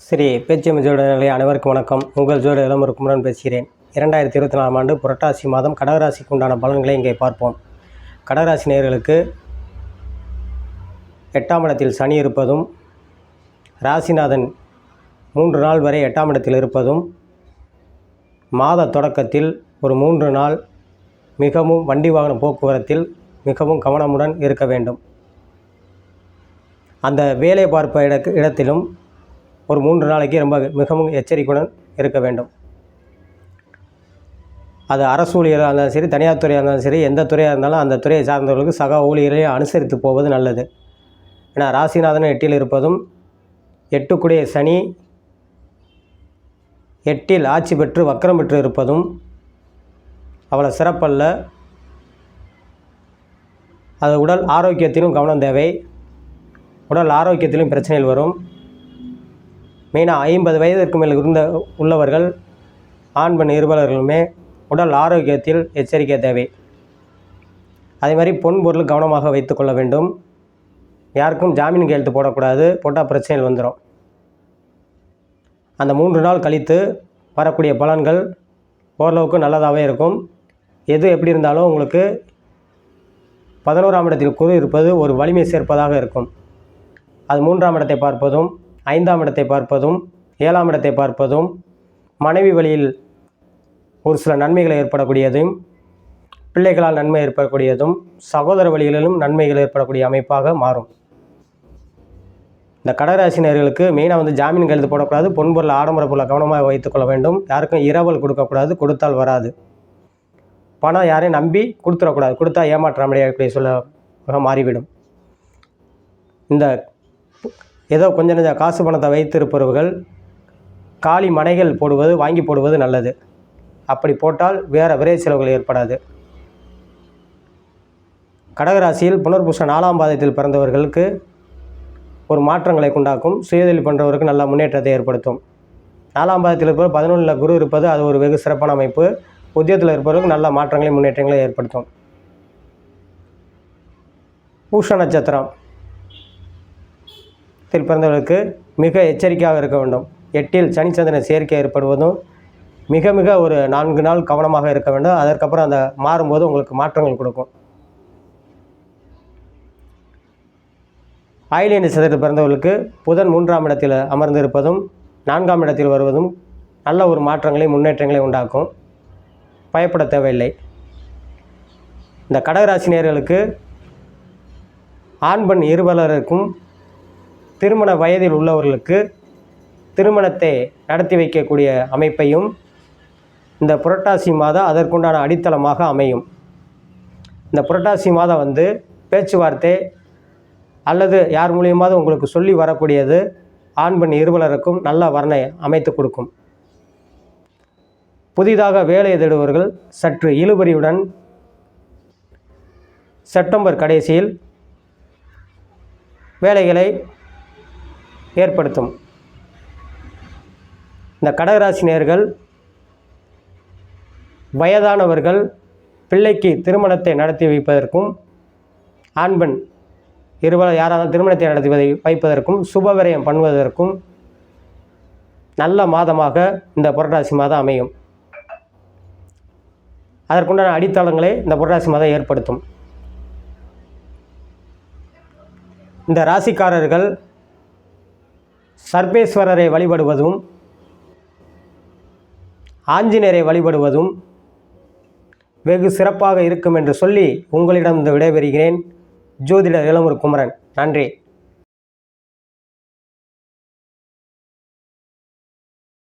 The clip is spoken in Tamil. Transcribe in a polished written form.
ஸ்ரீ பேச்சியம் ஜோதிடர்களே அனைவருக்கும் வணக்கம். உங்கள் ஜோதிட இளமுரு குமரன் பேசுகிறேன். 2024 ஆண்டு புரட்டாசி மாதம் கடகராசிக்கு உண்டான பலன்களை இங்கே பார்ப்போம். கடகராசி நேயர்களுக்கு 8ஆம் இடத்தில் சனி இருப்பதும், ராசிநாதன் 3 நாள் வரை 8ஆம் இடத்தில் இருப்பதும், மாத தொடக்கத்தில் ஒரு 3 நாள் மிகவும் வண்டி வாகன போக்குவரத்தில் மிகவும் கவனமுடன் இருக்க வேண்டும். அந்த வேலை பார்ப்ப இடத்திலும் ஒரு 3 நாளைக்கு மிகவும் எச்சரிக்கையுடன் இருக்க வேண்டும். அது அரசு ஊழியராக இருந்தாலும் சரி, தனியார் துறையாக இருந்தாலும் சரி, எந்த துறையாக இருந்தாலும் அந்த துறையை சார்ந்தவர்களுக்கு சக ஊழியரையும் அனுசரித்து போவது நல்லது. ஏன்னா ராசிநாதன் 8இல் இருப்பதும், 8க்குடைய சனி 8இல் ஆட்சி பெற்று வக்கரம் பெற்று இருப்பதும் அவ்வளோ சிறப்பல்ல. அது உடல் ஆரோக்கியத்திலும் கவனம் தேவை. உடல் ஆரோக்கியத்திலும் பிரச்சனைகள் வரும். மெயினாக 50 வயதிற்கு மேல் உள்ளவர்கள், ஆண் பெண் இருபாலர்களுமே உடல் ஆரோக்கியத்தில் எச்சரிக்கை தேவை. அதே மாதிரி பொன் பொருள் கவனமாக வைத்து கொள்ள வேண்டும். யாருக்கும் ஜாமீன் கையெழுத்து போடக்கூடாது. போட்டால் பிரச்சனைகள் வந்துடும். அந்த 3 நாள் கழித்து வரக்கூடிய பலன்கள் ஓரளவுக்கு நல்லதாகவே இருக்கும். எது எப்படி இருந்தாலும் உங்களுக்கு 11ஆம் இடத்தில் குரு இருப்பது ஒரு வலிமை சேர்ப்பதாக இருக்கும். அது 3ஆம் இடத்தை பார்ப்பதும், 5ஆம் இடத்தை பார்ப்பதும், 7ஆம் இடத்தை பார்ப்பதும், மனைவி வழியில் ஒரு சில நன்மைகள் ஏற்படக்கூடியதும், பிள்ளைகளால் நன்மை ஏற்படக்கூடியதும், சகோதர வழிகளிலும் நன்மைகள் ஏற்படக்கூடிய அமைப்பாக மாறும். இந்த கடகராசினியர்களுக்கு மெயினாக ஜாமீன் கையெழுத்து போடக்கூடாது. பொன்பொருள் ஆடம்பர பொருளை கவனமாக வைத்துக்கொள்ள வேண்டும். யாருக்கும் இரவல் கொடுக்கக்கூடாது. கொடுத்தால் வராது. பணம் யாரையும் நம்பி கொடுத்துடக்கூடாது. கொடுத்தா ஏமாற்றாமலே சொல்ல மாறிவிடும். இந்த ஏதோ கொஞ்சம் நெஞ்ச காசு பணத்தை வைத்திருப்பவர்கள் காலி மனைகள் வாங்கி போடுவது நல்லது. அப்படி போட்டால் வேறு விரை செலவுகள் ஏற்படாது. கடகராசியில் புனர்பூசம் 4ஆம் பாதத்தில் பிறந்தவர்களுக்கு ஒரு மாற்றங்களை உண்டாக்கும். சுயதொழில் பண்ணுறவருக்கு நல்ல முன்னேற்றத்தை ஏற்படுத்தும். 4ஆம் பாதத்தில் இருப்பவர் 11இல் குரு இருப்பது அது ஒரு வெகு சிறப்பான அமைப்பு. உத்தியோகத்தில் இருப்பவருக்கு நல்ல மாற்றங்களையும் முன்னேற்றங்களை ஏற்படுத்தும். பூஷ நட்சத்திரம் பிறந்தவர்களுக்கு மிக எச்சரிக்கையாக இருக்க வேண்டும். 8இல் சனிச்சந்திரன் சேர்க்கை ஏற்படுவதும் மிக ஒரு 4 நாள் கவனமாக இருக்க வேண்டும். அதற்கப்புறம் அந்த மாறும்போது உங்களுக்கு மாற்றங்கள் கொடுக்கும். ஆயில்ய நட்சத்திரத்தில் பிறந்தவர்களுக்கு புதன் 3ஆம் இடத்தில் அமர்ந்து இருப்பதும், 4ஆம் இடத்தில் வருவதும் நல்ல ஒரு மாற்றங்களை முன்னேற்றங்களை உண்டாக்கும். பயப்பட தேவையில்லை. இந்த கடகராசி நேயர்களுக்கு ஆண் பெண் இருபாலருக்கும் திருமண வயதில் உள்ளவர்களுக்கு திருமணத்தை நடத்தி வைக்கக்கூடிய அமைப்பையும் இந்த புரட்டாசி மாதம் அதற்குண்டான அடித்தளமாக அமையும். இந்த புரட்டாசி மாதம் பேச்சுவார்த்தை அல்லது யார் மூலியமாவது உங்களுக்கு சொல்லி வரக்கூடியது ஆண் பெண் இருபாலருக்கும் நல்ல வரனை அமைத்து கொடுக்கும். புதிதாக வேலை தேடுபவர்கள் சற்று இழுபறியுடன் செப்டம்பர் கடைசியில் வேலைகளை ஏற்படுத்தும். இந்த கடகராசி நேயர்கள் வயதானவர்கள் பிள்ளைக்கு திருமணத்தை நடத்தி வைப்பதற்கும், ஆண் பெண் இருவர் யாராவது திருமணத்தை நடத்தி வைப்பதற்கும், சுபவிரயம் பண்ணுவதற்கும் நல்ல மாதமாக இந்த புரட்டாசி மாதம் அமையும். அதற்குண்டான அடித்தளங்களை இந்த புரட்டாசி மாதம் ஏற்படுத்தும். இந்த ராசிக்காரர்கள் சர்பேஸ்வரரை வழிபடுவதும், ஆஞ்சநேயரை வழிபடுவதும் வெகு சிறப்பாக இருக்கும் என்று சொல்லி உங்களிடம் விடைபெறுகிறேன். ஜோதிடர் இளமுரு குமரன். நன்றி.